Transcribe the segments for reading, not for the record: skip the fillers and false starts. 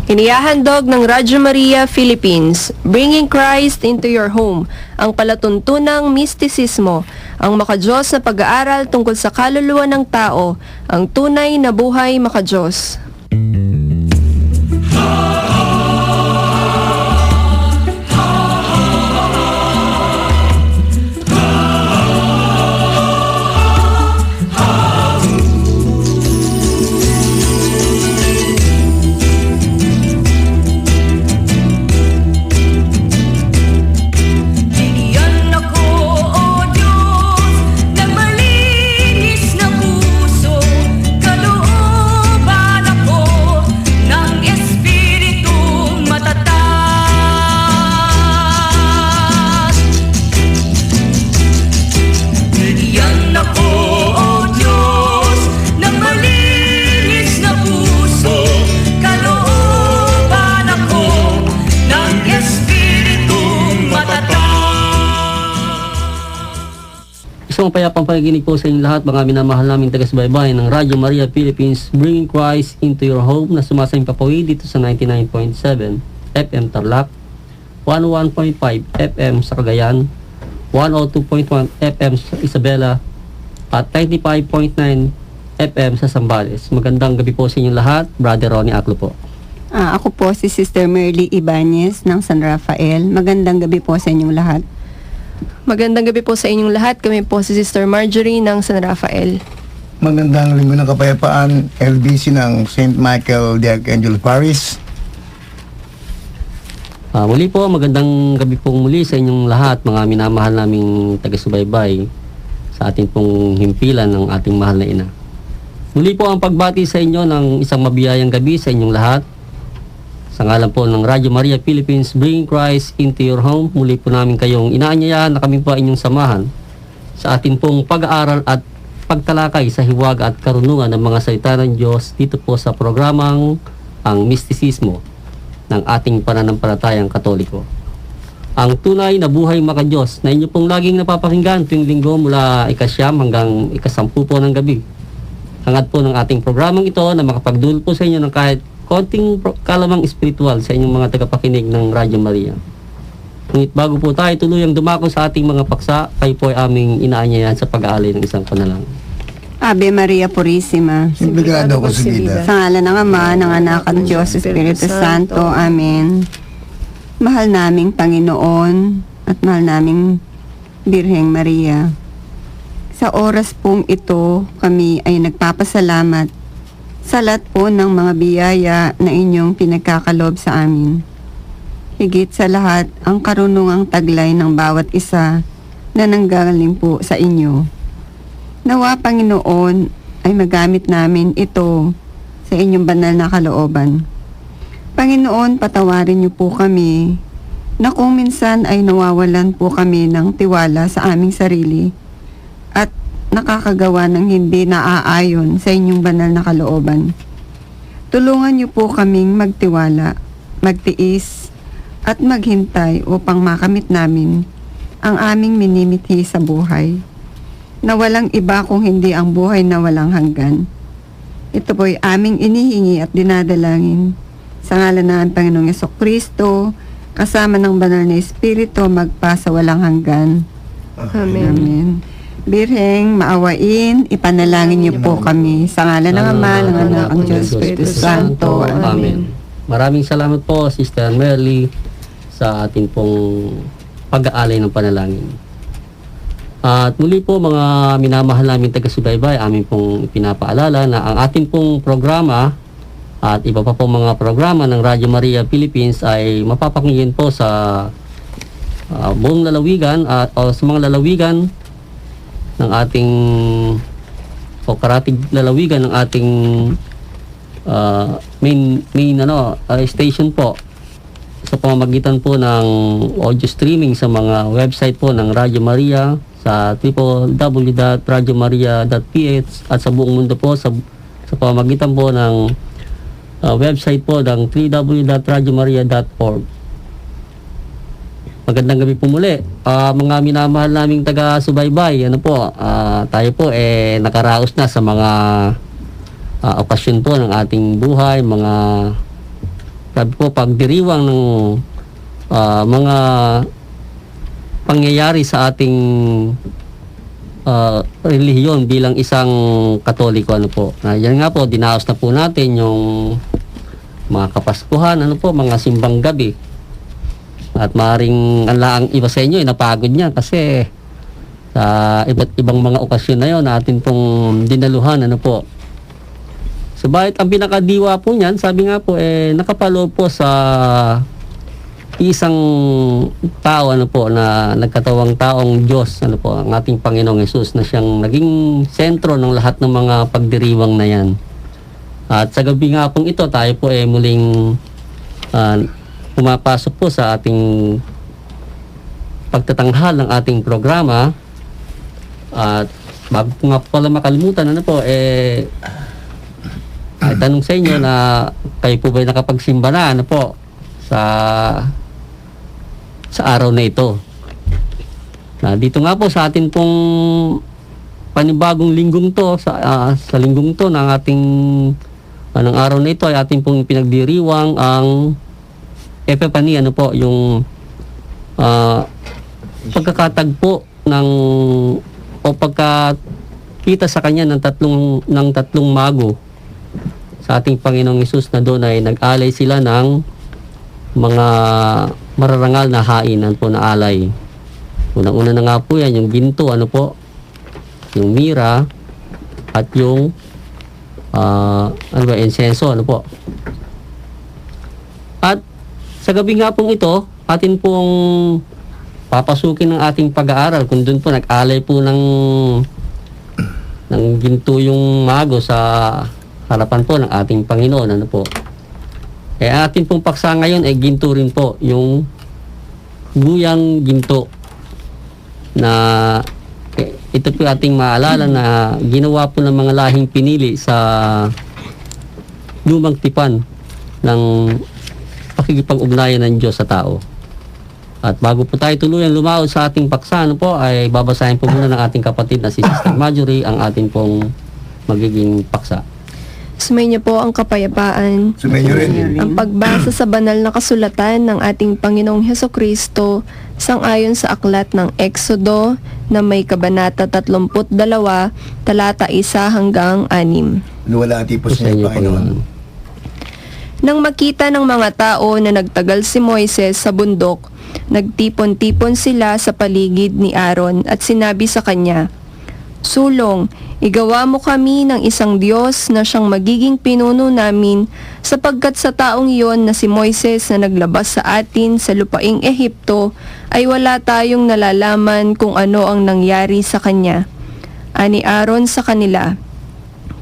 Inihahandog ng Radyo Maria Philippines, Bringing Christ into Your Home, ang palatuntunang mistisismo, ang makadiyos na pag-aaral tungkol sa kaluluwa ng tao, ang tunay na buhay makadiyos. Isang payapang pakikinig po sa inyong lahat, mga minamahal naming taga-subaybay ng Radyo Maria Philippines, Bringing Christ into Your Home, na sumasayang papawid dito sa 99.7 FM Tarlac, 101.5 FM sa Cagayan, 102.1 FM sa Isabela, at 95.9 FM sa Zambales. Magandang gabi po sa inyong lahat. Brother Ronnie Aclo po. Ako po si Sister Merly Ibanez ng San Rafael. Magandang gabi po sa inyong lahat. Magandang gabi po sa inyong lahat. Kami po si Sister Marjorie ng San Rafael. Magandang linggo ng kapayapaan, LBC ng St. Michael the Archangel Paris. Muli po, magandang gabi pong muli sa inyong lahat, mga minamahal naming taga-subaybay sa ating pong himpilan ng ating mahal na ina. Muli po ang pagbati sa inyo ng isang mabiyayang gabi sa inyong lahat. Sa ngalan po ng Radyo Maria Philippines, Bringing Christ into Your Home, muli po namin kayong inaanyayahan na kami po inyong samahan sa ating pong pag-aaral at pagtalakay sa hiwaga at karunungan ng mga salita ng Diyos dito po sa programang Ang Mistisismo ng ating pananampalatayang Katoliko. Ang tunay na buhay makadiyos na inyo pong laging napapakinggan tuwing linggo mula ika-9 hanggang ika-10 po ng gabi. Hangad po ng ating programang ito na makapagdulot po sa inyo ng kahit konting kalamang espiritual sa inyong mga tagapakinig ng Radyo Maria. Ngunit bago po tayo tuluyang dumako sa ating mga paksa, kayo po ay aming inaanyayahan sa pag-aalay ng isang panalangin. Ave Maria Purissima, Simplifado ko sa vida. sa ngalan ng Ama, ng Anak at ng Diyos, Espiritu Santo. Amen. Mahal naming Panginoon at mahal naming Birheng Maria, sa oras pong ito, kami ay nagpapasalamat sa lahat po ng mga biyaya na inyong pinagkakalob sa amin. Higit sa lahat, ang karunungang taglay ng bawat isa na nanggaling po sa inyo. Nawa, Panginoon, ay magamit namin ito sa inyong banal na kalooban. Panginoon, patawarin niyo po kami na kung minsan ay nawawalan po kami ng tiwala sa aming sarili at nakakagawa ng hindi naaayon sa inyong banal na kalooban. Tulungan niyo po kaming magtiwala, magtiis, at maghintay upang makamit namin ang aming minimithi sa buhay, na walang iba kung hindi ang buhay na walang hanggan. Ito po'y aming inihingi at dinadalangin sa ngalan ng Panginoong Jesucristo, kasama ng banal na Espiritu, magpa sa walang hanggan. Amen. Amen. Birheng, maawain, ipanalangin niyo po kami sa ngalan ng Ama, ng Anak, ng Diyos, Espiritu Santo. Amen. Maraming salamat po, Sister Merly, sa ating pong pag-aalay ng panalangin. At muli po, mga minamahal namin taga-subaybay, amin pong pinapaalala na ang ating pong programa at iba pa pong mga programa ng Radyo Maria Philippines ay mapapakinggan po sa buong lalawigan o sa mga lalawigan ng ating o karatig lalawigan ng ating main station po sa pamamagitan po ng audio streaming sa mga website po ng Radyo Maria sa www.radyomaria.ph at sa buong mundo po sa pamamagitan po ng website po ng www.radyomaria.org. Magandang gabi po muli. Mga minamahal naming taga-subaybay, tayo po nakaraos na sa mga okasyon po ng ating buhay, mga sabi po, pagdiriwang ng mga pangyayari sa ating relihiyon bilang isang Katoliko, ano po. Yan nga po, dinaos na po natin yung mga Kapaskuhan, ano po, mga simbang gabi. At maaaring ang iba sa inyo, napagod niya kasi sa iba't ibang mga okasyon na yun, natin pong dinaluhan, ano po. Subalit, ang pinakadiwa po niyan, sabi nga po, nakapaloob po sa isang tao, ano po, na nagkatawang taong Diyos, ano po, ang ating Panginoong Hesus, na siyang naging sentro ng lahat ng mga pagdiriwang na yan. At sa gabi nga pong ito, tayo po muling pumapasok po sa ating pagtatanghal ng ating programa. At bago ko nga pala makalimutan, ano po, ay tanong sa inyo na kayo po ba nakapagsimba na, ano po, sa araw na ito. Dito nga po sa atin pong panibagong linggong to, sa linggong to ng ating ng araw na ito ay ating pong pinagdiriwang ang Epifany, ano po, yung pagkakatagpo o pagkakita sa kanya ng tatlong mago sa ating Panginoong Hesus, na doon ay nag-alay sila ng mga mararangal na hain, ano po, na alay. Unang-una na nga po yan, yung ginto, ano po, yung mira, at yung insenso, ano po. At sa gabi nga pong ito, atin pong papasukin ng ating pag-aaral kung doon po nag-alay po ng ginto yung mago sa harapan po ng ating Panginoon, ano po. Atin pong paksa ngayon ay ginto rin po, yung guyang ginto na ito po ating maalala na ginawa po ng mga lahing pinili sa lumang tipan ng pakikipag-ugnayan ng Diyos sa tao. At bago po tayo tuluyan lumaod sa ating paksa, ano po, ay babasahin po muna ng ating kapatid na si Sister Marjorie ang ating pong magiging paksa. Sumayin niyo po ang kapayapaan. Sumayin rin. Ang pagbasa sa banal na kasulatan ng ating Panginoong Hesukristo sang-ayon sa aklat ng Exodo na may kabanata 32, talata 1 hanggang 6. Luwalhati po sa inyo, Panginoon. Nang makita ng mga tao na nagtagal si Moises sa bundok, nagtipon-tipon sila sa paligid ni Aaron at sinabi sa kanya, "Sulong, igawa mo kami ng isang Diyos na siyang magiging pinuno namin, sapagkat sa taong iyon na si Moises na naglabas sa atin sa lupaing Ehipto ay wala tayong nalalaman kung ano ang nangyari sa kanya." Ani Aaron sa kanila,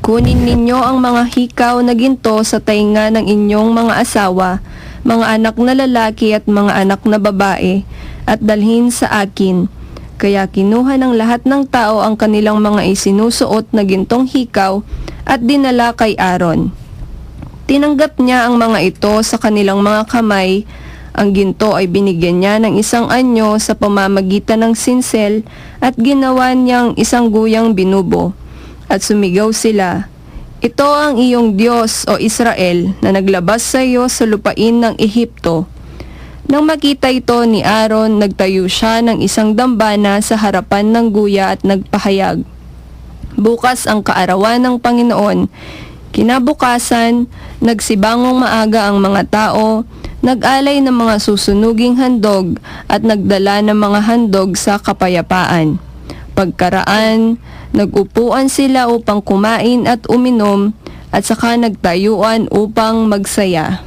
"Kunin ninyo ang mga hikaw na ginto sa tainga ng inyong mga asawa, mga anak na lalaki at mga anak na babae, at dalhin sa akin." Kaya kinuha ng lahat ng tao ang kanilang mga isinusuot na gintong hikaw at dinala kay Aaron. Tinanggap niya ang mga ito sa kanilang mga kamay. Ang ginto ay binigyan niya ng isang anyo sa pamamagitan ng sinsel at ginawa niyang isang guyang binubo. At sumigaw sila, "Ito ang iyong Diyos, o Israel, na naglabas sa iyo sa lupain ng Ehipto." Nang makita ito ni Aaron, nagtayo siya ng isang dambana sa harapan ng guya at nagpahayag, "Bukas ang kaarawan ng Panginoon." Kinabukasan, nagsibangong maaga ang mga tao, nag-alay ng mga susunuging handog at nagdala ng mga handog sa kapayapaan. Pagkaraan, nagupuan sila upang kumain at uminom at saka nagtayuan upang magsaya.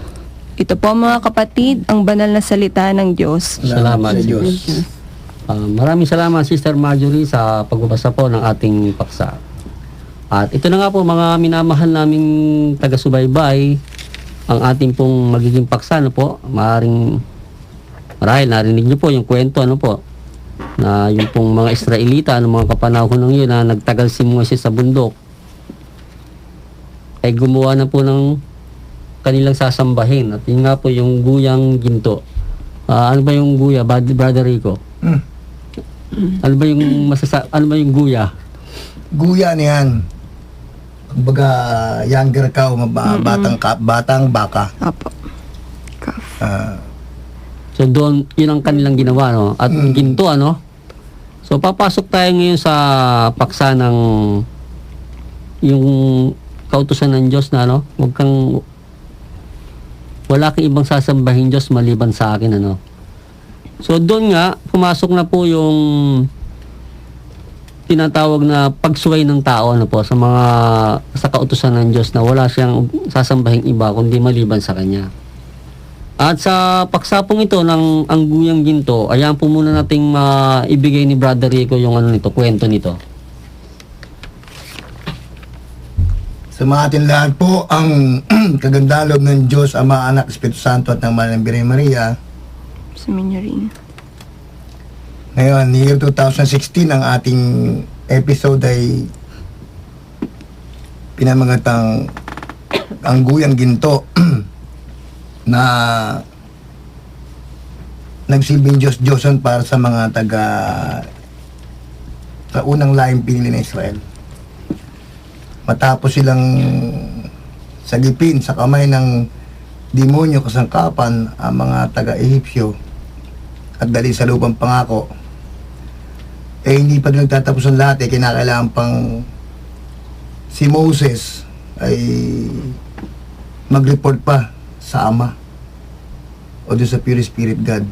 Ito po mga kapatid, ang banal na salita ng Diyos. Salamat sa Diyos. Maraming salamat, Sister Marjorie, sa pagbabasa po ng ating paksa. At ito na nga po, mga minamahal naming taga-subaybay, ang ating pong magiging paksa, ano po, marahil narinig niyo po yung kwento, ano po, na yung pong mga Israelita, ano, mga kapanahon ng yun, na nagtagal si Moises sa bundok, ay gumawa na po ng kanilang sasambahin. At yun nga po yung guyang ginto. Ano ba yung guya, Brother Rico? Ano ba yung guya? Guya niyan. Kumbaga, younger cow, batang baka. Apo. Ah, So doon, yun ang kanilang ginawa, no? At ginto, ano? So papasok tayo ngayon sa paksa ng yung kautusan ng Diyos na, ano? Wala kang ibang sasambahin Diyos maliban sa akin, ano? So doon nga, pumasok na po yung tinatawag na pagsuway ng tao, ano po, sa kautusan ng Diyos na wala siyang sasambahin iba kundi maliban sa Kanya. At sa paksapong ito ng Angguyang Ginto, ayan po muna nating ibigay ni Brother Rico yung kwento nito. sa mga atin lahat po, ang kagandalog ng Diyos, Ama, Anak, Espiritu Santo at ng Mahal ng Birhen Maria. Sa minyo rin. Ngayon, year 2016, ang ating episode ay pinamagatang Angguyang Ginto na nagsilbing Diyos-Diyosan para sa mga sa unang lahing pinili ng Israel. Matapos silang sagipin sa kamay ng demonyo kasangkapan ang mga taga-Ehipsyo at dali sa lupang pangako, hindi pa din nagtatapos ang lahat, kinakailangan pang si Moses ay mag-report pa sa Ama o doon sa Pure Spirit God.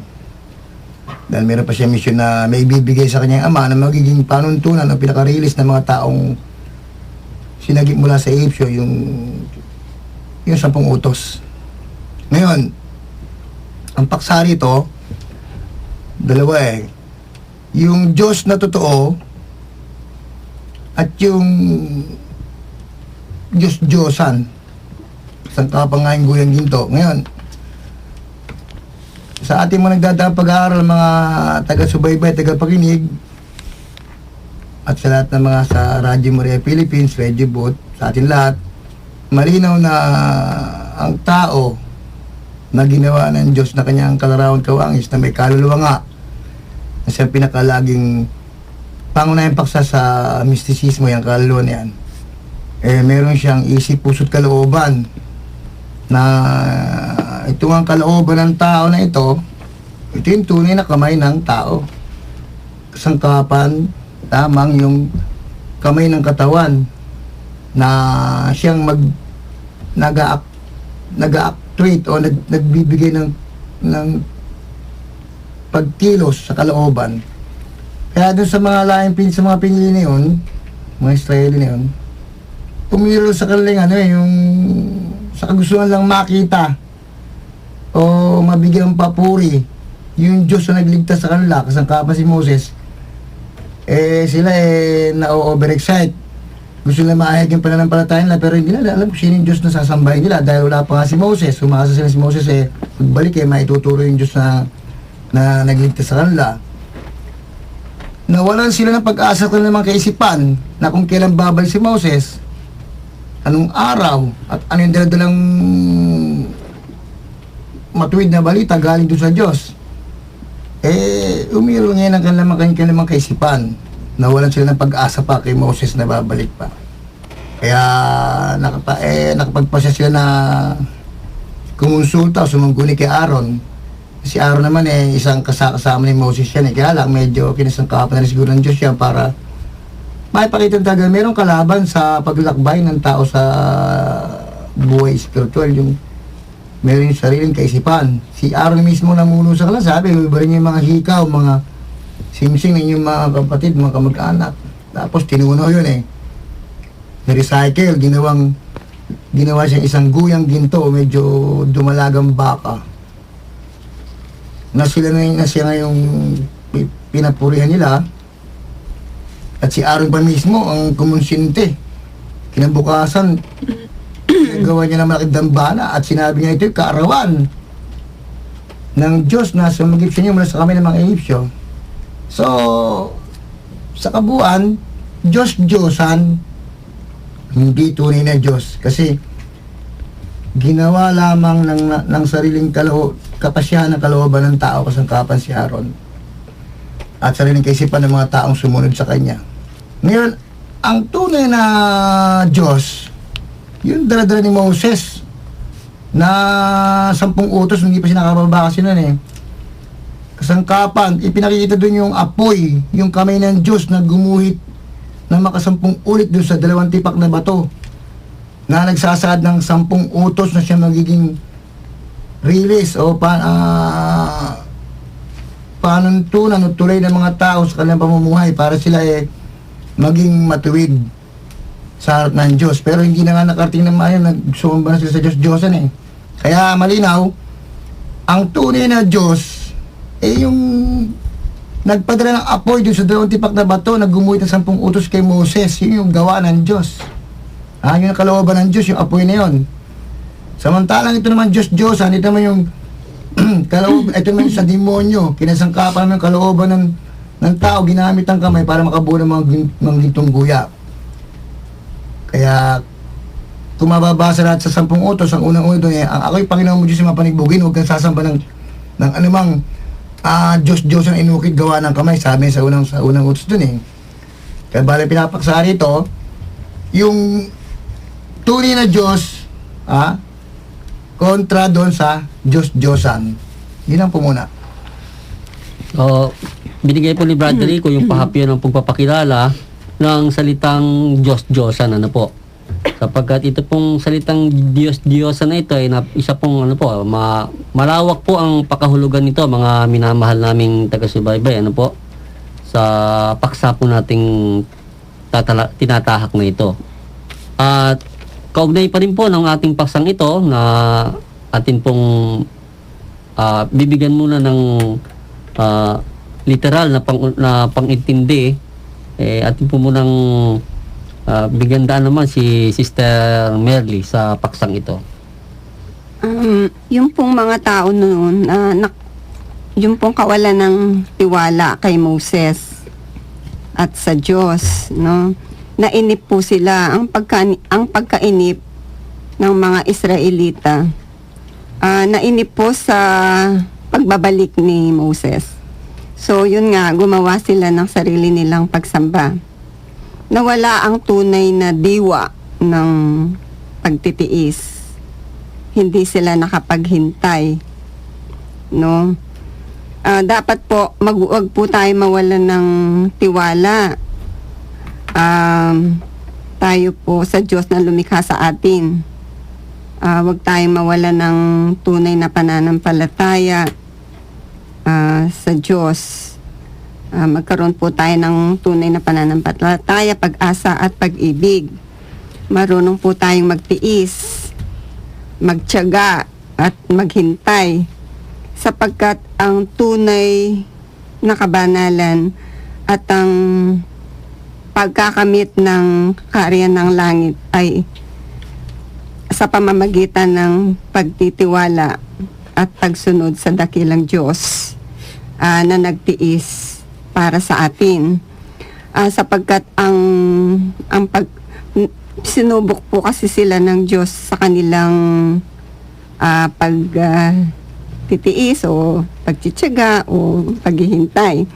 Dahil meron pa siya mission na may ibibigay sa kanyang Ama na magiging panuntunan o pinaka-release ng mga taong sinagip mula sa Ehipsyo, yung 10 utos. Ngayon, ang paksa rito, dalawa yung Diyos na totoo at yung Diyos-Diyosan, isang kapangaing Guyang Ginto. Ngayon, sa ating mga nagdadaang pag-aaral, mga taga-subaybay, taga-pakinig, at sa lahat ng mga sa Radyo Maria Philippines, Radio Booth, sa atin lahat, malinaw na ang tao na ginawa ng Diyos na kanyang kalarawan kawangis na may kaluluwa nga, na siyang pinakalaging pangunahing paksa sa mistisismo, yung kaluluwa niyan. Meron siyang isip, puso't kalooban na ito ang kalooban ng tao na ito yung tunay na kamay ng tao. Sangkapan, tamang yung kamay ng katawan na siyang nag-actuate o nagbibigay ng pagkilos sa kalooban. Kaya doon sa mga sa mga pinili na yun, mga Israeli na yun, pumilo sa kanilang yung sa kagustuhan lang makita o mabigyan papuri yung Diyos na nagligtas sa kanila, kasangkapan si Moses, sila na-overexcite. Gusto nila maahig yung pananampalataya nila, pero hindi nila alam kung sino yung Diyos na sasambahin nila dahil wala pa nga si Moses. Umasa sila si Moses, magbalik maituturo yung Diyos na nagligtas sa kanila. Nawalan sila ng pag-asa ko ng mga kaisipan na kung kailan babalik si Moses, anong araw, at ano yung daladalang matuwid na balita galing doon sa Diyos. Umiro ngayon ang kanilang kaisipan. Nawalan sila ng pag-asa pa kay Moses na babalik pa. Kaya nakapagpasya sila na kumonsulta o sumangguni kay Aaron. Si Aaron naman isang kasama ni Moses yan. Kaya lang medyo kinasangkapan na rin siguro ng Diyos yan para makipakita talaga merong kalaban sa paglakbay ng tao sa buhay spiritual, yung meron yung sariling kaisipan. Si Aaron mismo namuno sa kanila, sabi, iba rin yung mga hikaw, mga simsing ng yung mga kapatid, mga kamag-anak. Tapos tinuno yun recycle, ginawa siyang isang guyang ginto, medyo dumalagang baka. Na siya ngayong pinapurihan nila. At si Aaron pa mismo ang kumonsyente. Kinabukasan, gawa niya ng malaking dambana at sinabi niya ito yung kaarawan ng Diyos na sumagip siya niya mula sa kamay ng mga Ehipsyo. So, sa kabuuan, Diyos-Diyosan, hindi tunay na Diyos. Kasi, ginawa lamang ng sariling kapasyahan ng kalooban ng tao kasangkapan si Aaron. At sariling kaisipan ng mga taong sumunod sa kanya. Ngayon, ang tunay na Diyos, yung dala-dala ni Moses na 10 utos, hindi pa sinakababa kasi nun eh. Kasangkapan, ipinakikita doon yung apoy, yung kamay ng Diyos na gumuhit ng makasampung ulit doon sa 2 tipak na bato na nagsasaad ng 10 utos na siya magiging release o panuntunan o tulay ng mga tao sa kanilang pamumuhay para sila maging matuwid sa harap ng Diyos. Pero hindi na nga nakarating na maayon, nagsumamba na sila sa Diyos-Diyosan eh. Kaya malinaw, ang tunay na Diyos yung nagpadala ng apoy doon sa 2 tipak na bato na gumuhit ng 10 utos kay Moses. Yun yung gawa ng Diyos. Yun ang kalooban ng Diyos, yung apoy na yun. Samantalang ito naman Diyos-Diyosan, ito naman yung kalooban, ito naman yung sa demonyo, kinasangkapan ng kalooban ng tao, ginamit ang kamay para makabuo ng mga gintong guya. Kaya kung mababasa lahat sa 10 utos, ang unang-una doon ang ako'y Panginoon mo Diyos yung mapanibugin, huwag kang sasamba ng anumang Diyos-Diyos ang inukit gawa ng kamay, sabi sa unang utos doon eh. Kaya bali pinapaksa rito, yung tunay na Diyos, kontra doon sa Diyos-Diyosan. Yun ang pumuna. Binigay po ni Brother Rico yung pahapyan ng pagpapakilala ng salitang Diyos-Diyosan, ano po. Sapagkat ito pong salitang Diyos-Diyosan na ito ay isa pong malawak po ang pakahulugan nito, mga minamahal naming taga-subaybay, ano po, sa paksa po nating tinatahak na ito. At kaugnay pa rin po ng ating paksang ito na atin pong bibigyan muna ng literal na pangintindi. Atin po munang bigyan daan naman si Sister Merly sa paksang ito. Yung pong mga tao noon, yung pong kawalan ng tiwala kay Moses at sa Diyos, no? Nainip po sila, ang pagkainip ng mga Israelita, nainip po sa pagbabalik ni Moses. So, yun nga, gumawa sila ng sarili nilang pagsamba. Nawala ang tunay na diwa ng pagtitiis. Hindi sila nakapaghintay. No? Dapat po, wag po tayo mawalan ng tiwala. Tayo po sa Diyos na lumikha sa atin. Wag tayong mawalan ng tunay na pananampalataya sa Diyos. Magkaroon po tayo ng tunay na pananampalataya, pag-asa at pag-ibig. Marunong po tayong magtiis, magtiyaga at maghintay, sapagkat ang tunay na kabanalan at ang pagkakamit ng kaharian ng langit ay sa pamamagitan ng pagtitiwala at pagsunod sa dakilang Diyos na nagtiis para sa atin. Sapagkat ang sinubok po kasi sila ng Diyos sa kanilang pagtitiis o pagtsitsaga o paghihintay.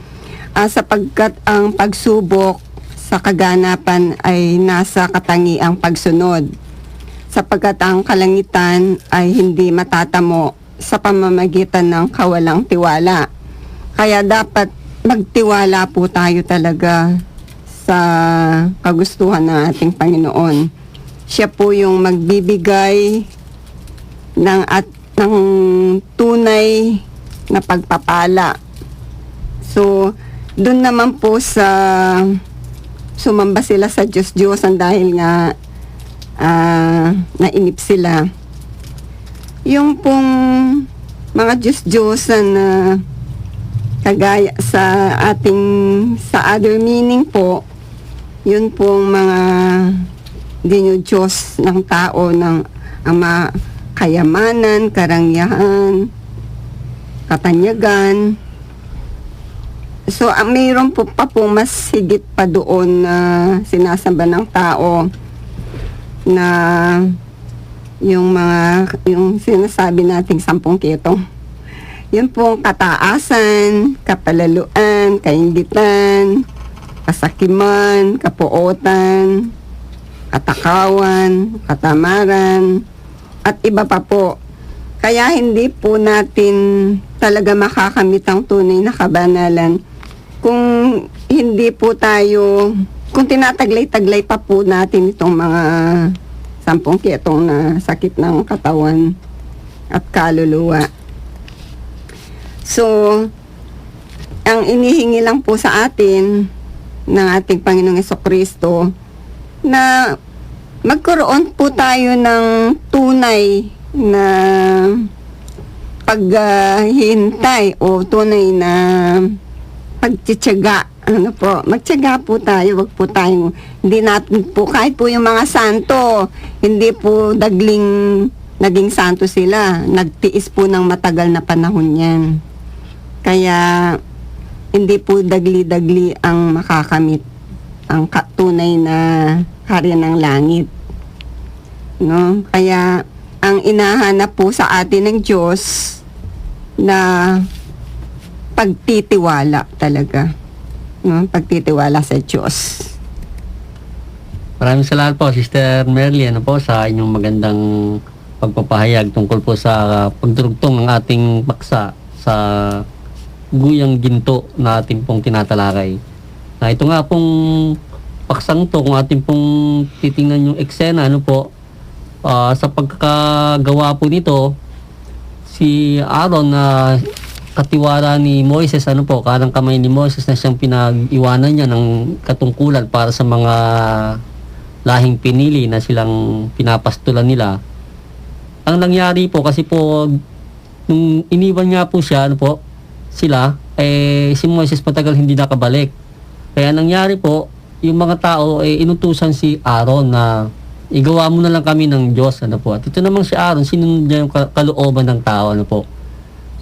Sapagkat ang pagsubok sa kaganapan ay nasa katangiang pagsunod. Sapagkat ang kalangitan ay hindi matatamo sa pamamagitan ng kawalang tiwala. Kaya dapat magtiwala po tayo talaga sa kagustuhan ng ating Panginoon. Siya po yung magbibigay ng tunay na pagpapala. So, doon naman po sa sumamba sila sa Diyos-Diyosan dahil nga nainip sila. Yung pong mga Diyos-Diyosan na kagaya sa other meaning po, yun pong mga dinyo-Diyos ng tao ng kayamanan, karangyaan, katanyagan. So, mayroon po pa pong mas higit pa doon na sinasamba ng tao na yung sinasabi nating 10 ketong. Yun pong kataasan, kapalaluan, kainggitan, kasakiman, kapuotan, katakawan, katamaran, at iba pa po. Kaya hindi po natin talaga makakamit ang tunay na kabanalan kung hindi po tayo, kung tinataglay-taglay pa po natin itong mga 10 ketong na sakit ng katawan at kaluluwa. So, ang inihingi lang po sa atin ng ating Panginoong Jesucristo na magkaroon po tayo ng tunay na paghihintay o tunay na pagtitiyaga. Ano po, magtiyaga po tayo, wag po tayong, hindi natin po, kahit po yung mga santo, hindi po naging santo sila. Nagtiis po ng matagal na panahon yan. Kaya, hindi po dagli-dagli ang makakamit ang tunay na karya ng langit. No? Kaya, ang inahanap po sa atin ng Diyos na pagtitiwala talaga. No? Pagtitiwala sa Diyos. Maraming salamat po, Sister Merly, sa inyong magandang pagpapahayag tungkol po sa pagdurugtong ng ating paksa sa guyang ginto na ating pong tinatalakay. Na ito nga pong paksang to, kung ating pong titingnan yung eksena, sa pagkakagawa po nito, si Aaron na katiwala ni Moises, kanang kamay ni Moises na siyang pinag-iwanan niya ng katungkulan para sa mga lahing pinili na silang pinapastulan nila. Ang nangyari po, kasi po, nung iniwan nga po siya, sila, si Moises matagal hindi nakabalik. Kaya nangyari po, yung mga tao, inutusan si Aaron na igawa mo na lang kami ng Diyos, At ito namang si Aaron, sinunod niya yung kalooban ng tao,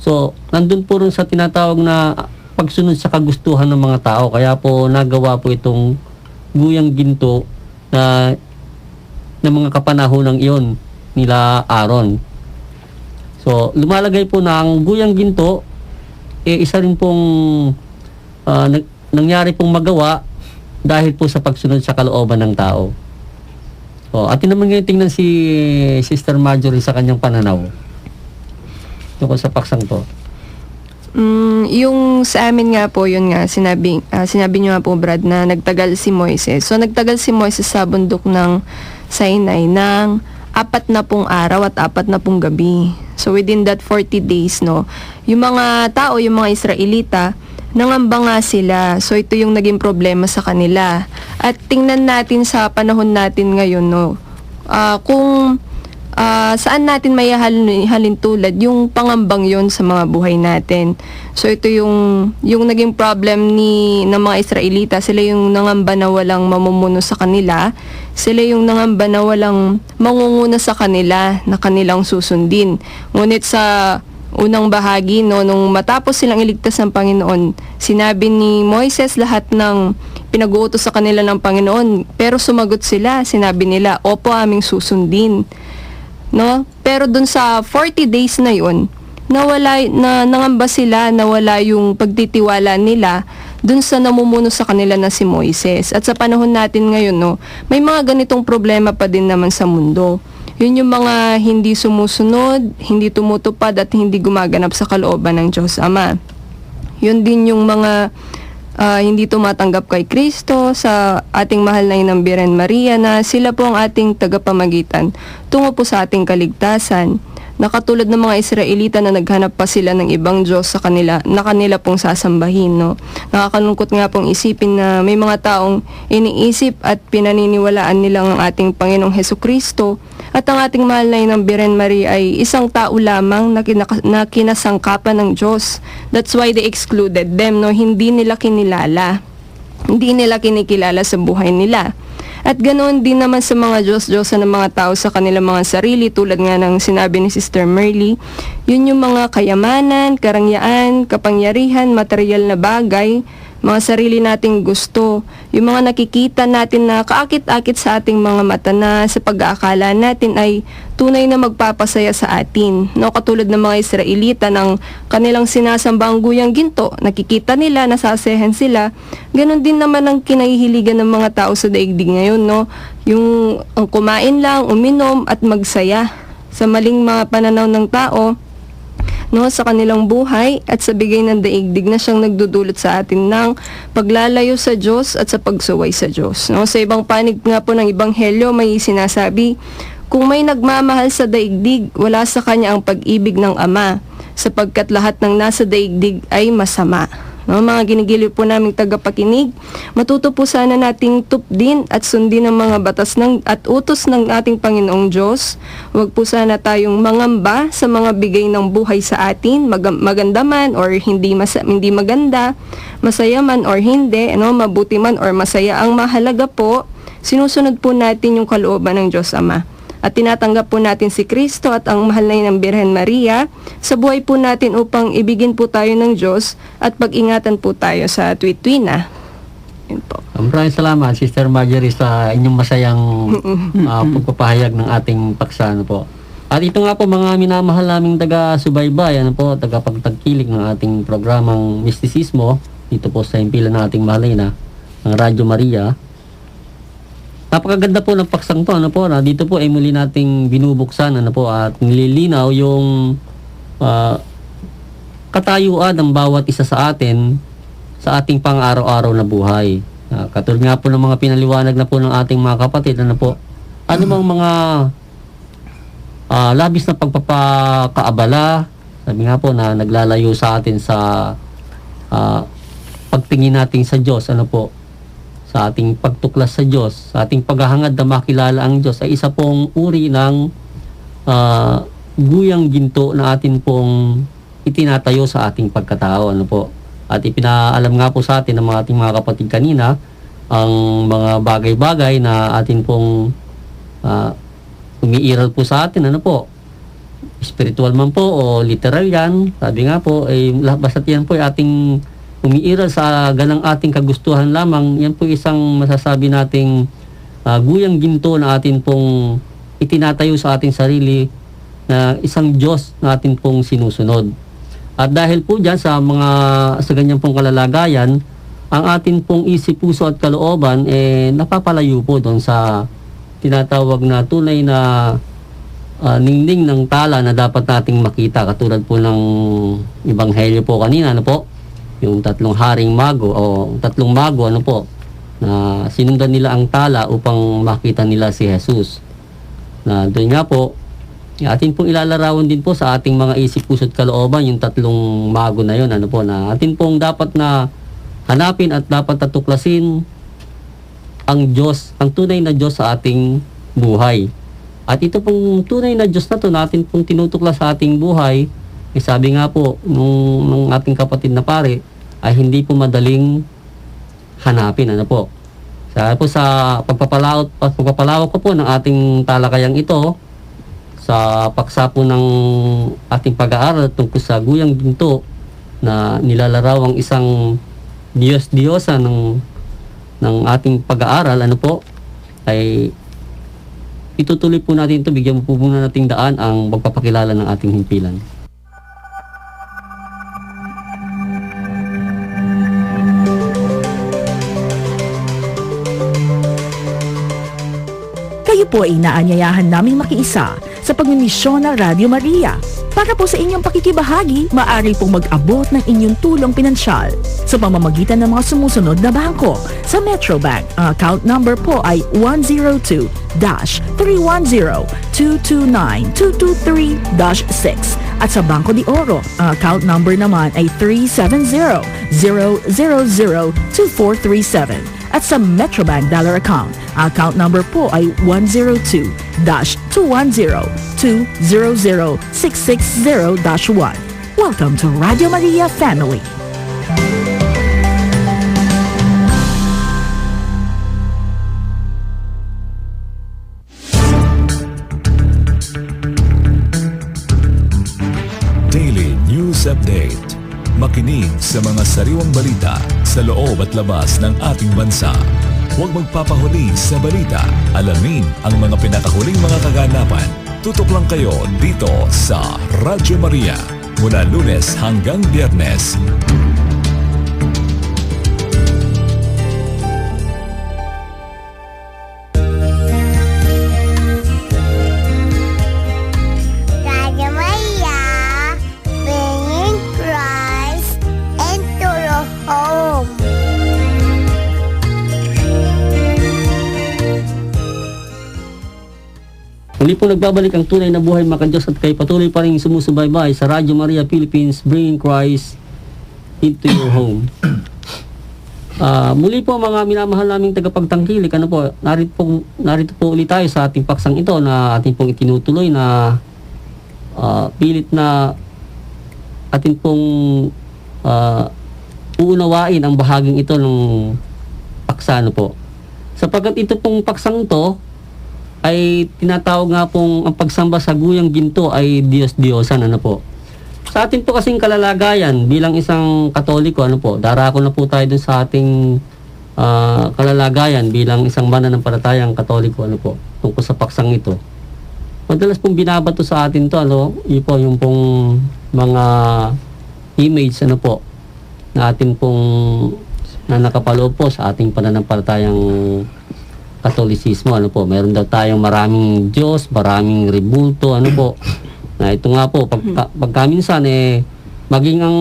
So, nandun po rin sa tinatawag na pagsunod sa kagustuhan ng mga tao. Kaya po nagawa po itong guyang ginto na mga kapanahonang iyon nila Aaron. So, lumalagay po na ang guyang ginto, isa rin pong nangyari pong magawa dahil po sa pagsunod sa kalooban ng tao. So, atin naman ngayon tingnan si Sister Marjorie sa kanyang pananaw tungkol sa paksang to. Yung sa amin nga po, yun nga, sinabi nyo nga po, Brad, na nagtagal si Moises. So, nagtagal si Moises sa bundok ng Sinai ng 40 araw at 40 gabi. So, within that 40 days, yung mga tao, yung mga Israelita, nangamba nga sila. So, ito yung naging problema sa kanila. At tingnan natin sa panahon natin ngayon, kung saan natin may halin tulad yung pangambang yon sa mga buhay natin. So ito yung naging problem ng mga Israelita. Sila yung nangamba na walang mamumuno sa kanila. Sila yung nangamba na walang mangunguna sa kanila na kanilang susundin. Ngunit sa unang bahagi, nung matapos silang iligtas ng Panginoon, sinabi ni Moises lahat ng pinag-uutos sa kanila ng Panginoon. Pero sumagot sila, sinabi nila, opo, aming susundin. Pero dun sa 40 days na yun, nangamba sila, nawala yung pagtitiwala nila dun sa namumuno sa kanila na si Moises. At sa panahon natin ngayon, may mga ganitong problema pa din naman sa mundo. Yun yung mga hindi sumusunod, hindi tumutupad at hindi gumaganap sa kalooban ng Diyos Ama. Yun din yung mga hindi tumatanggap kay Kristo, sa ating mahal na Inang Birhen Maria, na sila po ang ating tagapamagitan tungo po sa ating kaligtasan. Nakatulad ng mga Israelita na naghanap pa sila ng ibang Diyos sa kanila, na kanila pong sasambahin. Nakakalungkot nga pong isipin na may mga taong iniisip at pinaniniwalaan nilang ang ating Panginoong Hesukristo at ang ating mahal na Inang Birhen Maria ay isang tao lamang na kinasangkapan ng Diyos. That's why they excluded them. Hindi nila kinilala. Hindi nila kinikilala sa buhay nila. At ganoon din naman sa mga Diyos-Diyosan ng mga tao sa kanilang mga sarili, tulad nga ng sinabi ni Sister Merly, yun yung mga kayamanan, karangyaan, kapangyarihan, material na bagay, mga sarili nating gusto, yung mga nakikita natin na kaakit-akit sa ating mga mata na sa pag-aakala natin ay tunay na magpapasaya sa atin. Katulad ng mga Israelita ng kanilang sinasambang guyang ginto, nakikita nila, nasasayahan sila. Ganon din naman ang kinahihiligan ng mga tao sa daigdig ngayon, yung kumain lang, uminom at magsaya. sa maling mga pananaw ng tao, no, sa kanilang buhay at sa bigay ng daigdig na siyang nagdudulot sa atin ng paglalayo sa Diyos at sa pagsuway sa Diyos. No, sa ibang panig nga po ng Ebanghelyo may sinasabi, kung may nagmamahal sa daigdig, wala sa kanya ang pag-ibig ng Ama, sapagkat lahat ng nasa daigdig ay masama. No, mga ginigiliw po naming tagapakinig, matuto po sana nating tupdin at sundin ang mga batas at utos ng ating Panginoong Diyos. Huwag po sana tayong mangamba sa mga bigay ng buhay sa atin, maganda man or hindi maganda, masaya man or hindi, mabuti man or masaya. Ang mahalaga po, sinusunod po natin yung kalooban ng Diyos Ama. At tinatanggap po natin si Kristo at ang mahal na ng Birhen Maria sa buhay po natin upang ibigin po tayo ng Diyos at pag-ingatan po tayo sa tuwid-tuwina. Yun po. Maraming salamat, Sister Marjorie, sa inyong masayang pagpapahayag ng ating paksa. Po. At ito nga po mga minamahal naming taga-subaybay, taga-pagtagkilik ng ating programang Mistisismo, dito po sa himpilan ng ating mahalay na ng Radyo Maria. Napakaganda po ng paksang to, na dito po ay muli nating binubuksan, at nililinaw yung katayuan ng bawat isa sa atin sa ating pang-araw-araw na buhay. Katulad nga po ng mga pinaliwanag na po ng ating mga kapatid, ano bang mga labis na pagpapakaabala, sabi nga po na naglalayo sa atin sa pagtingin natin sa Diyos, sa ating pagtuklas sa Diyos, sa ating paghahangad na makilala ang Diyos, ay isa pong uri ng guyang ginto na atin pong itinatayo sa ating pagkatao. At ipinaalam nga po sa atin ng mga ating mga kapatid kanina ang mga bagay-bagay na atin pong umiiral po sa atin. Spiritual man po o literal yan. Sabi nga po, basta't yan po ay ating umiiral sa ganang ating kagustuhan lamang, yan po isang masasabi nating guyang ginto na atin pong itinatayo sa ating sarili na isang Diyos na atin pong sinusunod. At dahil po dyan sa ganyan pong kalalagayan, ang atin pong isip, puso at kalooban napapalayo po doon sa tinatawag na tunay na ningning ng tala na dapat nating makita, katulad po ng Ebanghelyo po kanina, yung tatlong haring mago o tatlong mago na sinundan nila ang tala upang makita nila si Jesus. Na doon nga po, atin pong ilalarawan din po sa ating mga isip, puso at kalooban yung tatlong mago na yun, na atin pong dapat na hanapin at dapat natuklasin ang Diyos, ang tunay na Diyos sa ating buhay. At ito pong tunay na Diyos na to natin pong tinutuklas sa ating buhay, sabi nga po nung ating kapatid na pare, ay hindi po madaling hanapin. Sa pagpapalawak ko po ng ating talakayang ito, sa paksa po ng ating pag-aaral tungkol sa guyang ginto na nilalaraw ang isang Diyos-Diyosa ng ating pag-aaral, ay itutuloy po natin ito, bigyan po muna nating daan ang magpapakilala ng ating himpilan. Kayo po ay inaanyayahan naming makiisa sa pagmimisyon ng Radyo Maria. Para po sa inyong pakikibahagi, maaari pong mag-abot ng inyong tulong pinansyal sa pamamagitan ng mga sumusunod na bangko. Sa Metrobank, ang account number po ay 102-310-229-223-6. At sa Banco de Oro, ang account number naman ay 370-000-2437. At sa Metrobank Dollar Account, ang account number po ay 102-210-200-660-1. Welcome to Radio Maria Family. Daily News Update. Makinig sa mga sariwang balita sa loob at labas ng ating bansa. Huwag magpapahuli sa balita. Alamin ang mga pinakahuling mga kaganapan. Tutok lang kayo dito sa Radyo Maria mula Lunes hanggang Biyernes. Muli po nagbabalik ang tunay na buhay mga Diyos at kayo patuloy pa rin sumusubaybay sa Radio Maria Philippines, bringing Christ into your home. Muli po mga minamahal naming tagapagtangkilik, narito po ulit tayo sa ating paksang ito na ating pong itinutuloy na pilit na ating pong uunawain ang bahaging ito ng paksa po. Sapagkat ito pong paksang ito ay tinatawag nga pong ang pagsamba sa guyang ginto ay Diyos-Diyosan po. Sa atin po kasing kalalagayan bilang isang Katoliko darako na po tayo dun sa ating kalalagayan bilang isang mananampalatayang Katoliko tungkol sa paksang ito. Madalas pong binabato sa atin to yung pong mga image na atin pong na nakapaloob po sa ating pananampalatayang Katolisismo meron daw tayong maraming Diyos, maraming rebulto na ito nga po pagka minsan maging ang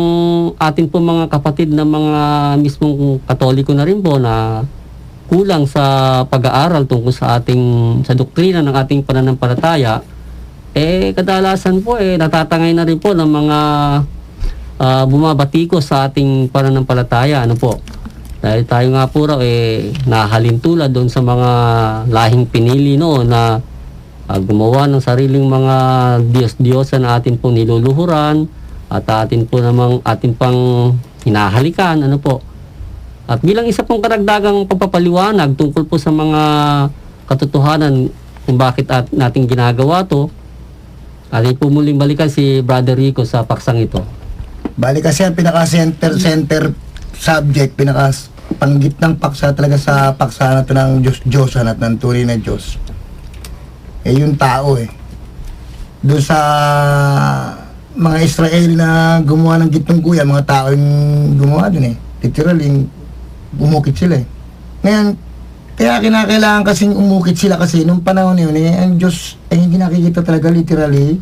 atin po mga kapatid na mga mismong Katoliko na rin po na kulang sa pag-aaral tungkol sa doktrina ng ating pananampalataya, kadalasan po natatangay na rin po ng mga bumabatiko sa ating pananampalataya dahil tayo nga po raw nahalin tulad doon sa mga lahing pinili na gumawa ng sariling mga Diyos-Diyosan na atin pong niluluhuran at atin pang hinahalikan At bilang isa pong karagdagang pagpapaliwanag tungkol po sa mga katotohanan kung bakit natin ginagawa to, atin po muling balikan si Brother Rico sa paksang ito. Bali kasi ang pinaka-center subject, pinaka-panggitnang paksa talaga sa paksa na ito ng Diyos-Diyosan at ng tunay na Diyos. Yung tao doon sa mga Israel na gumawa ng gitnong kuya, mga tao yung gumawa doon literally umukit sila ngayon, kaya kinakailangan kasing umukit sila kasi nung panahon yun ang Diyos ay hindi nakikita talaga literally,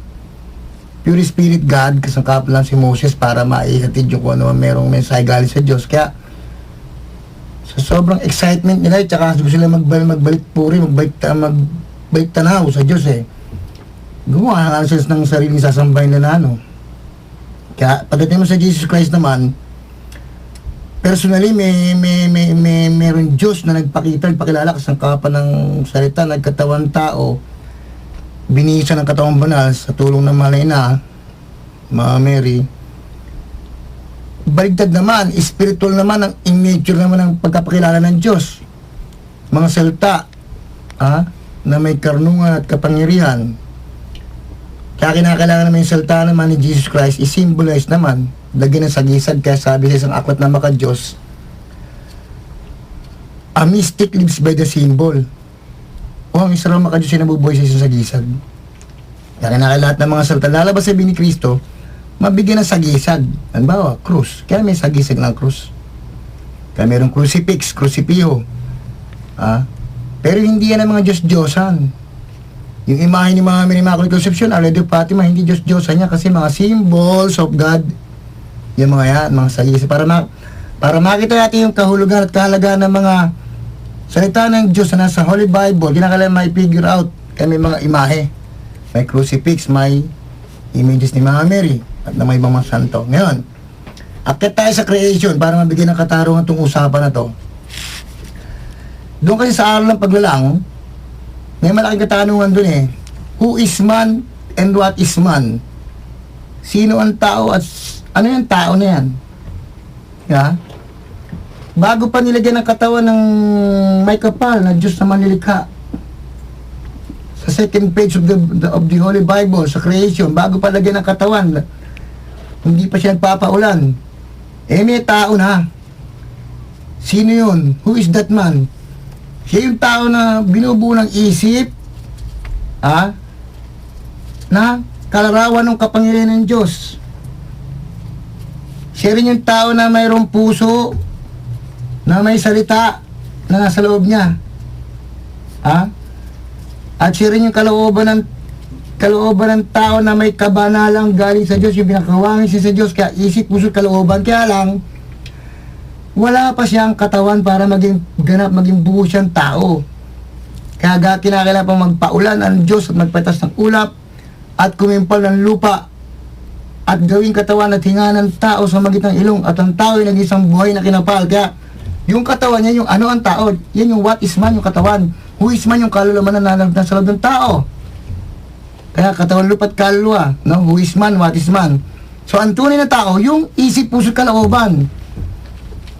pure spirit God, kasangkap lang si Moses para maihatid yung kung ano merong mensahe galing sa Diyos. Kaya sa sobrang excitement nila tsaka gusto sila magbalik puri, magbalik tanaw sa Diyos gumawa ng sariling sasambay nila Kaya pagdating mo sa Jesus Christ naman, personally meron Diyos na nagpakilala kasangkapan ng salita, nagkatawan tao, binisa ng katawang banal sa tulong ng mahal na ina, Mama Mary. Baligtad naman, spiritual naman ang in-nature naman ng pagkapakilala ng Diyos, mga salita na may karunungan at kapangyarihan. Kaya kinakailangan naman yung salita naman ni Jesus Christ i-symbolize naman, lagyan ng sagisag. Kaya sabi sa isang aklat na maka-Diyos, a mystic lives by the symbol. Ang isa raw maka-Diyos ay nabubuhay sa isang sagisag. Kaya kinakailangan lahat ng mga salita lalabas sa ni Kristo, mabigyan ng sagisag. Halimbawa, krus. Kaya may sagisag ng krus. Kaya mayroong crucifix, crucifijo. Pero hindi yan ang mga Diyos-Diyosan. Yung imahe ni Mama Mary Immaculate Conception, Our Lady of Fatima, hindi Diyos-Diyosan niya kasi mga symbols of God. Yung mga yan, mga sagisag. Para makita natin yung kahulugan at kahalagaan ng mga salita ng Diyos na nasa Holy Bible, kinakailangan may figure out. Kaya may mga imahe. May crucifix, may images ni Mama Mary at na may mga santo. Ngayon, akit tayo sa creation para mabigyan ng katarungan itong usapan na to. Doon kasi sa araw ng paglalang, may malaking katanungan doon Who is man and what is man? Sino ang tao at ano yung tao na yan? Bago pa nilagyan ng katawan ng may kapal na Diyos na manlilikha, sa second page of the Holy Bible, sa creation, bago pa lagyan ng katawan, hindi pa siya nagpapaulan, may tao na. Sino yun? Who is that man? Siya yung tao na binubuo ng isip, na kalarawan ng kapangyarihan ng Diyos. Siya rin yung tao na mayroong puso, na may salita na nasa loob niya. At siya rin yung kalooban ng tao na may kabanalang galing sa Diyos, yung pinakawangin siya sa Diyos, kaya isip, puso, kalooban. Kaya lang, wala pa siyang katawan para maging ganap, maging buo siyang tao. Kaya kinakailangan pang magpaulan ang Diyos at magpatas ng ulap at kumimpal ng lupa at gawing katawan at hinga ng tao sa magitan ng ilong at ang tao ay nag-isang buhay na kinapal. Kaya yung katawan niya, yung ano ang tao, yan yung what is man, yung katawan. Who is man, yung kaluluwa na nasa loob ng tao. Kaya katawan, lupa at kaluluwa, no? Who is man, what is man. So ang tunay na tao, yung isip, puso, kalooban.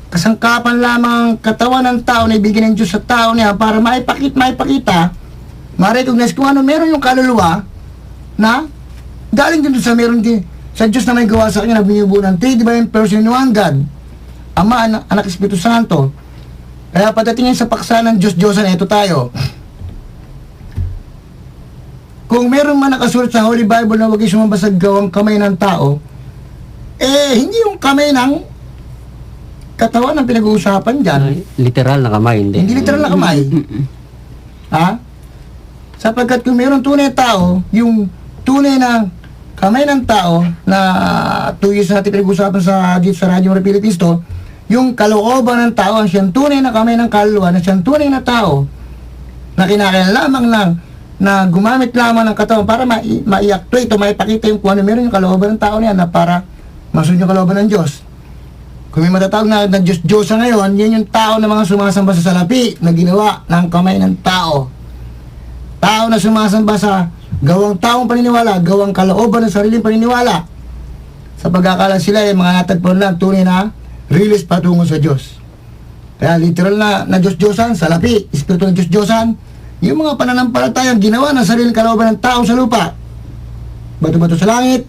Kasangkapan lamang katawan ng tao na ibigay ng Diyos sa tao niya para maipakita, ma-recognize kung ano meron yung kaluluwa na galing din sa meron din sa Diyos na may gawa sa kanya na binubuo ng three divine person in one God, Ama, Anak, Espiritu Santo. Kaya pagdatingin sa paksa ng Diyos-Diyosan, ito tayo. Kung meron man nakasulat sa Holy Bible na huwag sumamba sa gawang kamay ng tao, hindi yung kamay ng katawan ang pinag-uusapan dyan. Literal na kamay, hindi. Hindi literal na kamay. Ha? Sapagkat kung meron tunay na tao, yung tunay na kamay ng tao na 2 years natin pinag-usapan dito sa Radyo Maria Philippines to, yung kalooban ng tao, ang siyang tunay na kamay ng kaluluwa, na siyang tunay na tao, na kinakailangan lamang lang na gumamit lamang ng katawan para ma-i-actuate o maipakita yung kung ano meron yung kalooban ng tao niya na para masunod yung kalooban ng Diyos. Kung may matatawag na Diyos-Diyosa ngayon, yan yung tao na mga sumasamba sa salapi na ginawa ng kamay ng tao. Tao na sumasamba sa gawang taong paniniwala, gawang kalooban ng sariling paniniwala. Sa pagkakala sila ay mga natagpuan lang tunay na release patungo sa Diyos. Kaya literal na Diyos-Diyosan, salapi, espiritu ng Diyos-Diyosan, yung mga pananampalatayang ginawa ng sariling kalooban ng tao sa lupa. Bato-bato sa langit,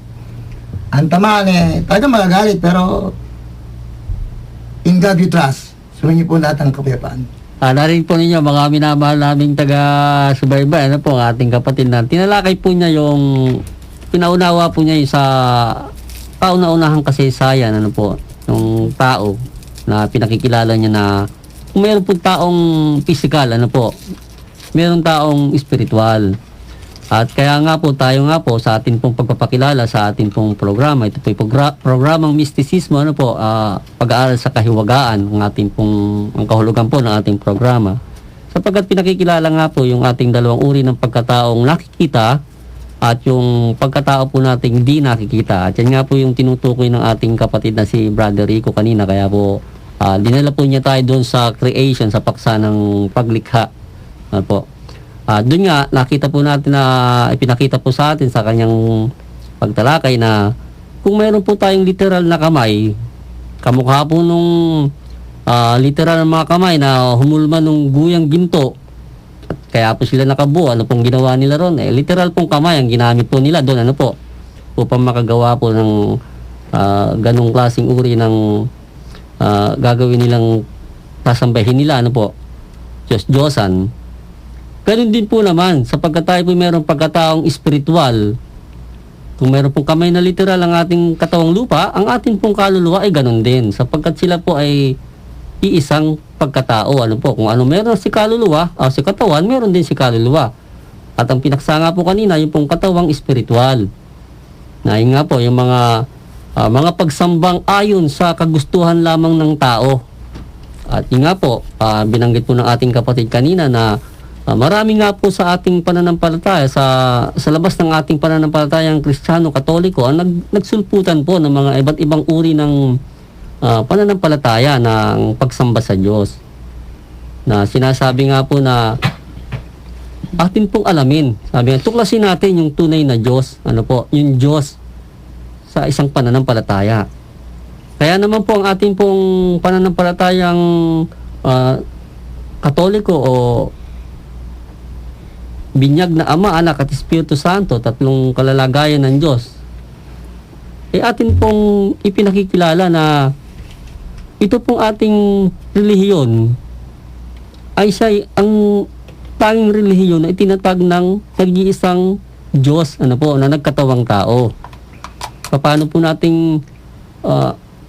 ang tamaan talagang magagalit, pero in God we trust. Sumayin niyo po lahat ang kapayapaan. Narinig po ninyo, mga minamahal naming taga-subaybay, ano po, ang ating kapatid na tinalakay po niya yung pinaunawa po niya yung sa kauna-unahang kasaysayan, ano po, yung tao na pinakikilala niya na kung meron po taong physical, ano po, meron taong spiritual. At kaya nga po, tayo nga po sa atin pong pagpapakilala sa atin pong programa, ito po yung programang Mistisismo, ano po, pag-aaral sa kahiwagaan, ang kahulugan po ng ating programa. Sapagkat pinakikilala nga po yung ating dalawang uri ng pagkataong nakikita at yung pagkatao po nating hindi nakikita. At yan nga po yung tinutukoy ng ating kapatid na si Brother Rico kanina. Kaya po, dinala po niya tayo doon sa creation, sa paksa ng paglikha. Ano po. Doon nga, nakita po natin na ipinakita po sa atin sa kanyang pagtalakay na kung mayroon po tayong literal na kamay, kamukha po nung literal na mga kamay na humulma nung guyang ginto, kaya po sila nakabuo. Ano pong ginawa nila ron? Literal pong kamay ang ginamit po nila doon, ano po, upang makagawa po ng ganong klaseng uri ng gagawin nilang sasambahin nila, ano po, Diyos-Diyosan. Ganun din po naman, sapagkat tayo po mayroong pagkataong espiritual. Kung mayroon pong kamay na literal ang ating katawang lupa, ang ating pong kaluluwa ay ganun din. Sapagkat sila po ay iisang pagkatao. Ano po, kung ano meron si kaluluwa, si katawan, meron din si kaluluwa. At ang pinaksa nga po kanina, yung pong katawang espiritual. Na yun nga po, yung mga pagsambang ayon sa kagustuhan lamang ng tao. At yun nga po, binanggit po ng ating kapatid kanina na marami nga po sa ating pananampalataya, sa labas ng ating pananampalatayang Kristiyano, Katoliko, ang nagsulputan po ng mga iba't ibang uri ng pananampalataya ng pagsamba sa Diyos. Na sinasabi nga po na atin pong alamin. Sabi nga, tuklasin natin yung tunay na Diyos, ano po, yung Diyos sa isang pananampalataya. Kaya naman po ang ating pong pananampalatayang Katoliko o binyag na Ama, Anak at Espiritu Santo, tatlong kalalagayan ng Diyos, atin pong ipinakikilala na ito pong ating relihiyon ay ang tanging relihiyon na itinatag ng nag-iisang Diyos, ano po, na nagkatawang tao. Paano po nating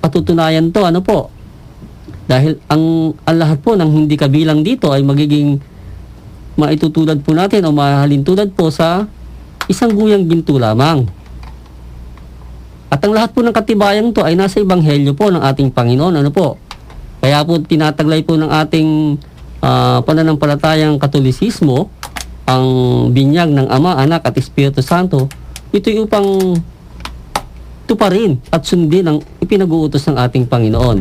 patutunayan to, ano po? Dahil ang lahat po ng hindi kabilang dito ay magiging maitutulad po natin o mahalintulad po sa isang guyang ginto lamang. At ang lahat po ng katibayan to ay nasa ebanghelyo po ng ating Panginoon, ano po. Kaya po tinataglay po ng ating pananampalatayang Katolisismo, ang binyag ng Ama, Anak at Espiritu Santo, ito'y upang tuparin at sundin ang ipinag-uutos ng ating Panginoon.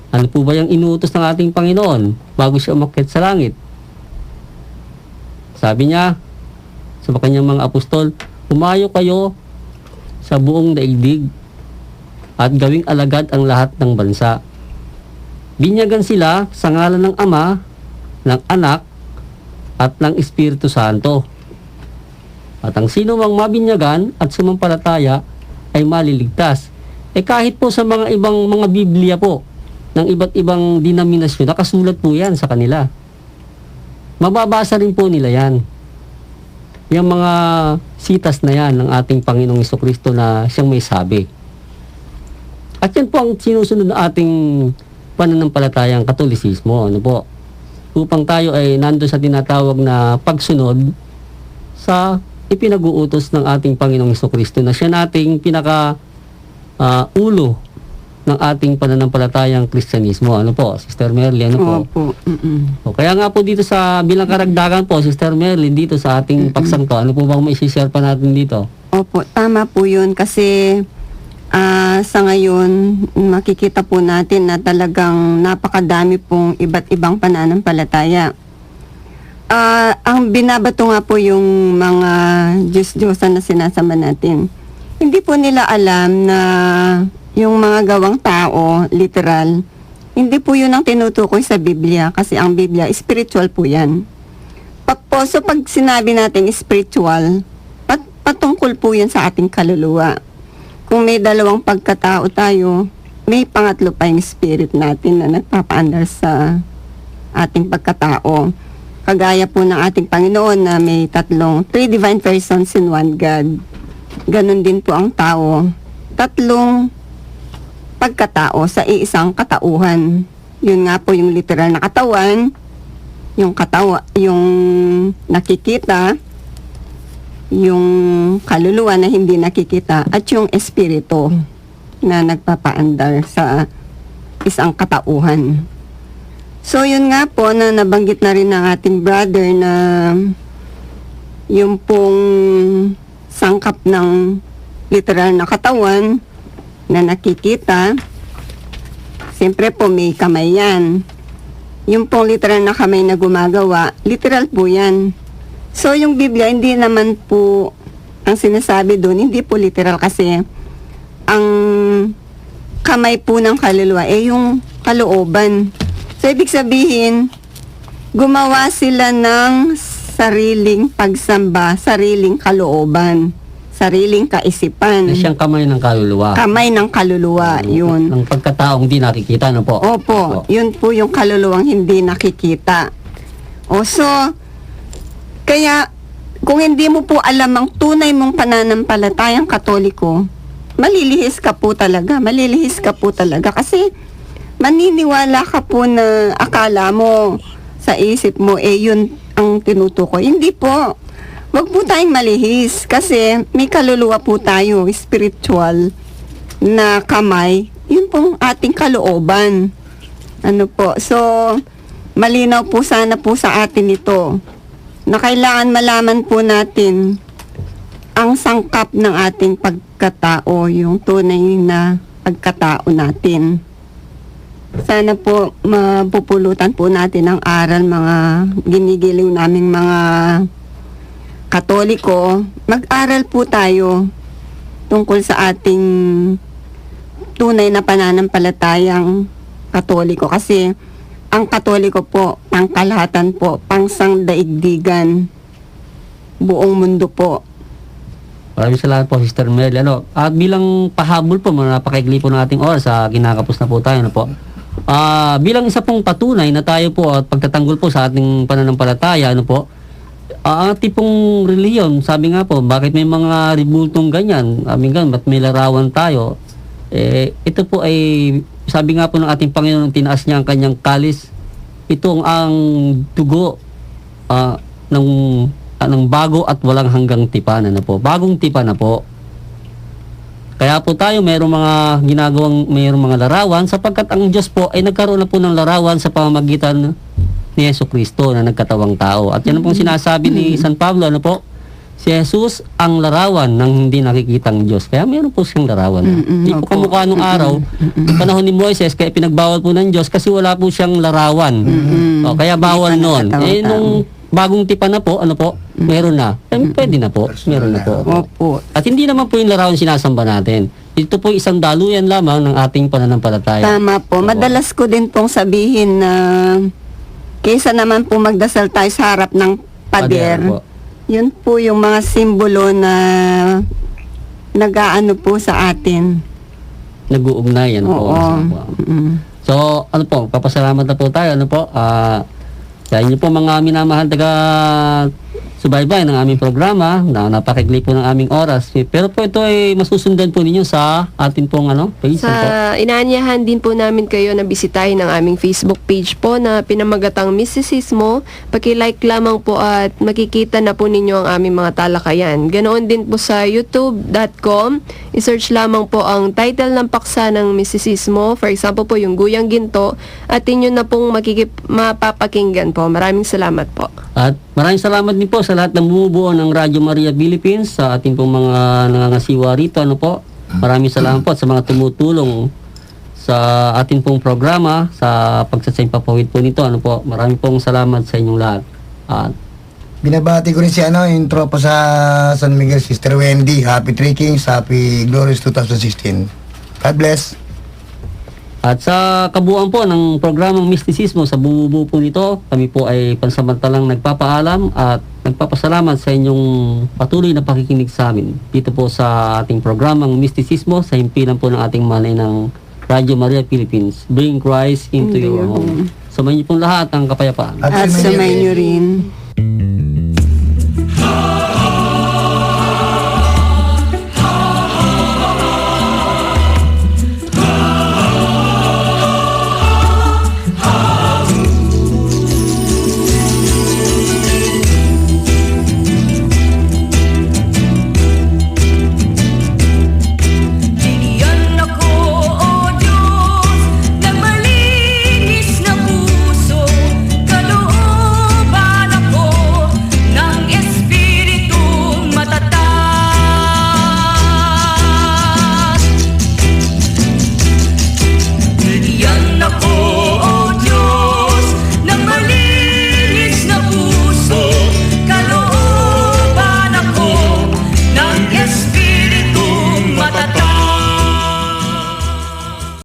Ano po ba yung inuutos ng ating Panginoon bago siya umakyat sa langit? Sabi niya sa kanyang mga apostol, "Humayo kayo sa buong daigdig at gawing alagad ang lahat ng bansa. Binyagan sila sa ngalan ng Ama, ng Anak, at ng Espiritu Santo. At ang sino mang mabinyagan at sumampalataya ay maliligtas." Kahit po sa mga ibang mga Biblia po, ng iba't ibang denominasyon, nakasulat po yan sa kanila. Mababasa rin po nila yan. Yung mga sitas na yan ng ating Panginoong Jesucristo na siyang may sabi. At yan po ang sinusunod ng ating pananampalatayang Katolisismo. Ano po? Upang tayo ay nando sa tinatawag na pagsunod sa ipinag-uutos ng ating Panginoong Jesucristo na siya nating ulo ng ating pananampalatayang Kristyanismo. Ano po, Sister Merly? Ano po? Opo. O, kaya nga po dito sa bilang karagdagan po, Sister Merly, dito sa ating pagsangko, ano po bang may share pa natin dito? Opo, tama po yun kasi sa ngayon makikita po natin na talagang napakadami pong iba't ibang pananampalataya. Ang binabato nga po yung mga Diyos-Diyosan na sinasama natin. Hindi po nila alam na yung mga gawang tao, literal, hindi po yun ang tinutukoy sa Biblia kasi ang Biblia, spiritual po yan. So pag sinabi natin spiritual, patungkol po yan sa ating kaluluwa. Kung may dalawang pagkatao tayo, may pangatlo pa yung spirit natin na nagpapaandar sa ating pagkatao. Kagaya po ng ating Panginoon na may three divine persons in one God. Ganon din po ang tao. Tatlong pagkatao sa iisang katauhan. Yun nga po yung literal na katawan, yung nakikita, yung kaluluwa na hindi nakikita, at yung espiritu na nagpapaandar sa isang katauhan. So yun nga po na nabanggit na rin ng ating brother na yung pong sangkap ng literal na katawan na nakikita, siyempre po may kamay yan. Yung pong literal na kamay na gumagawa, literal po yan. So yung Biblia, hindi naman po ang sinasabi doon, hindi po literal kasi ang kamay po ng kaluluwa yung kalooban. So ibig sabihin, gumawa sila ng sariling pagsamba, sariling kalooban, sariling kaisipan. Na siyang kamay ng kaluluwa. Kamay ng kaluluwa, yun. Ng pagkataong di nakikita, ano po? Opo, yun po yung kaluluwang hindi nakikita. So, kaya kung hindi mo po alam ang tunay mong pananampalatayang Katoliko, malilihis ka po talaga. Malilihis ka po talaga kasi maniniwala ka po na akala mo sa isip mo, yun ang tinutukoy. Hindi po. Wag po tayong malihis kasi may kaluluwa po tayo, spiritual na kamay. Yun pong ating kalooban. Ano po. So, malinaw po sana po sa atin ito na kailangan malaman po natin ang sangkap ng ating pagkatao, yung tunay na pagkatao natin. Sana po mapupulutan po natin ang aral, mga ginigiliw naming mga Katoliko. Mag-aral po tayo tungkol sa ating tunay na pananampalatayang Katoliko kasi ang Katoliko po, pangkalahatan po, pangsangdaigdigan, buong mundo po. Maraming salamat po, Sister Mel. At bilang pahabol po, napakaigli po ng ating oras, kinakapos na po tayo. Bilang isa pong patunay na tayo po at pagtatanggol po sa ating pananampalataya, ang ating pong reliyon, sabi nga po, bakit may mga ribultong ganyan, ba't may larawan tayo? Ito po ay, sabi nga po ng ating Panginoon, tinaas niya ang kanyang kalis. Ito ang dugo ng bago at walang hanggang tipan. Bagong tipan na po. Kaya po tayo mayroong mga larawan sapagkat ang Diyos po ay nagkaroon na po ng larawan sa pamamagitan ni Jesucristo na nagkatawang tao. At yan ang pong sinasabi ni San Pablo, ano po? Si Jesus ang larawan ng hindi nakikitang Diyos. Kaya meron po siyang larawan. Hindi po kamukha nung araw, panahon ni Moises, kaya pinagbawal po ng Diyos kasi wala po siyang larawan. O, kaya bawal Hindi pa noon. nakatawang Eh, nung bagong tipan na po, ano po? Meron na. Eh, pwede na po. Meron na po. Opo. At hindi naman po yung larawan sinasamba natin. Ito po isang daluyan lamang ng ating pananampalataya. Tama po. Madalas ko din pong sabihin na kaysa naman po magdasal tayo sa harap ng pader, po. yun po yung mga simbolo na nag-aano po sa atin. Nag-uugnay, ano po. Oo. Mm. So, ano po, papasalamat na po tayo, ano po, sa inyo po mga minamahal taga subaybay ng aming programa na napakigli po ng aming oras. Pero po ito ay masusundan po ninyo sa atin pong page. ano po. Inaanyahan din po namin kayo na bisitahin ang aming Facebook page po na pinamagatang Mistisismo. Paki-like lamang po at makikita na po ninyo ang aming mga talakayan. Ganoon din po sa youtube.com. I-search lamang po ang title ng paksa ng Mistisismo. For example po yung Guyang Ginto. At inyo na pong mapapakinggan po. Maraming salamat po. At maraming salamat din po sa lahat ng bumubuo ng Radyo Maria Philippines, sa ating pong mga nangangasiwa rito, ano po. Maraming salamat po at sa mga tumutulong sa ating pong programa, sa pagsasaypapawid po nito, ano po. Maraming pong salamat sa inyong lahat. At Binabati ko rin si yung tropa sa San Miguel, Sister Wendy. Happy Three Kings, Happy Glorious 2016. God bless. At sa kabuuan po ng programang Mistisismo, sa bumubuo po nito, kami po ay pansamantalang nagpapaalam at nagpapasalamat sa inyong patuloy na pakikinig sa amin. Dito po sa ating programang Mistisismo, sa himpilan po ng ating malay ng Radyo Maria Philippines. Bring Christ into your home. Sumayin niyo pong lahat ang kapayapaan. At sumayin nyo rin.